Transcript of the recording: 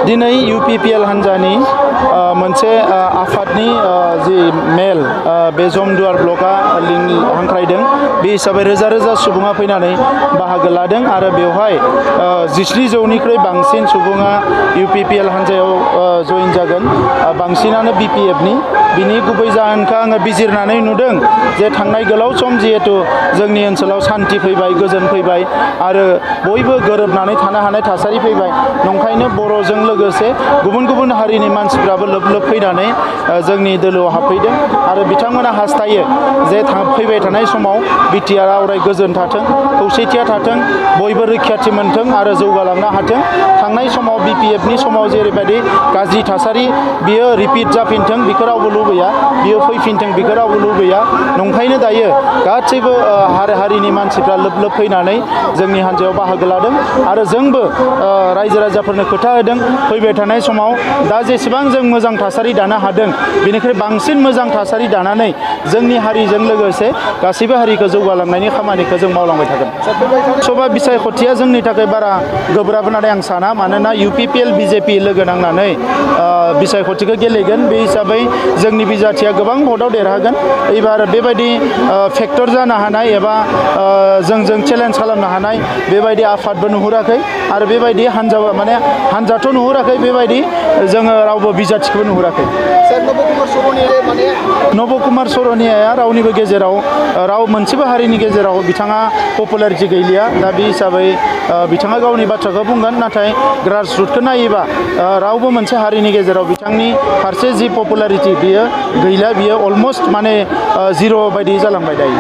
दिनै UPPL हान्जानि मोनसे आफादनि जि मेल बे जमदुवार ब्लकआ हांख्रायदों बे हिसाबै रोजा रोजा सुबुङा फैनानै बाहागो लादों आरो बेवहाय 70,000निख्रुइ बांसिन सुबुङा UPPL हान्जायाव जइन जागोन बांसिनानो BPFनि बिनि गुबै जाहोनखौ आङो बिजिरनानै नुदों जे थांनाय गोलाव सम जिहेतु जोंनि ओनसोलाव सान्थि फैबाय गोजोन फैबाय आरो बयबो गोरोबनानै थानो हानाय थासारि फैबाय नंखायनो बर'जों लोगोसे गुबुन गुबुन हारिनि मानसिफ्राबो लोब लोब फैनानै जोंनि दोलोआव हाबफैदों आरो बिथांमोना हास्थायो जे फैबाय थानाय समाव बिटिआर अराय गोजोन थाथों खौसेथिया थाथों बयबो रैखाथि मोनथों आरो जौगालांनो हाथों थांनाय समाव BPFनि समाव जेरैबायदि गाज्रि थासारि बियो रिपिट जाफिनथों बेखौ रावबो लुबैया बियो फैफिनथों बेखौ रावबो लुबैया नंखायनो दायो गासैबो हारिनि मानसिफ्रा लोब लोब फैनानै जोंनि हान्जायाव बाहागो लादों आरो जोंबो रायजो राजाफोरनो खोथा होदों फैबाय थानाय समाव दा जेसेबां जों मोजां थासारि दानो हादों बेनिख्रुइ बांसिन मोजां थासारि दानानै जोंनि हारिजों लोगोसे गासैबो हारिखौ जौगालांनायनि खामानिखौ जों मावलांबाय थागोन सभा बिसायख'थिया जोंनि थाखाय बारा गोब्राब होननानै आं साना मानोना UPPL BJP लोगो नांनानै बिसायख'थिखौ गेलेगोन बे हिसाबै जोंनि बिजाथिया गोबां भटआव देरहागोन एबार बेबायदि फेक्टर जानो हानाय एबा जोंजों चेलेन्ज खालामनो हानाय बेबायदि आफादबो नुहुराखै आरो बेबायदि हान्जाथ' नुहुराखै बेबायदि जोङो रावबो बिजाथिखौबो नुहुराखै नबकुमार सरनियाया रावनिबो गेजेराव मोनसेबो हारिनि गेजेराव बिथाङा पपुलारिटि गैलिया दा बे हिसाबै बिथाङा गावनि बाथ्राखौ बुंगोन नाथाय ग्रासरुटखौ नायोबा रावबो मोनसे हारिनि गेजेराव बिथांनि फारसे जि पपुलारिटि बियो गैला बियो अलमस्ट जिर' बायदि जालांबाय दायो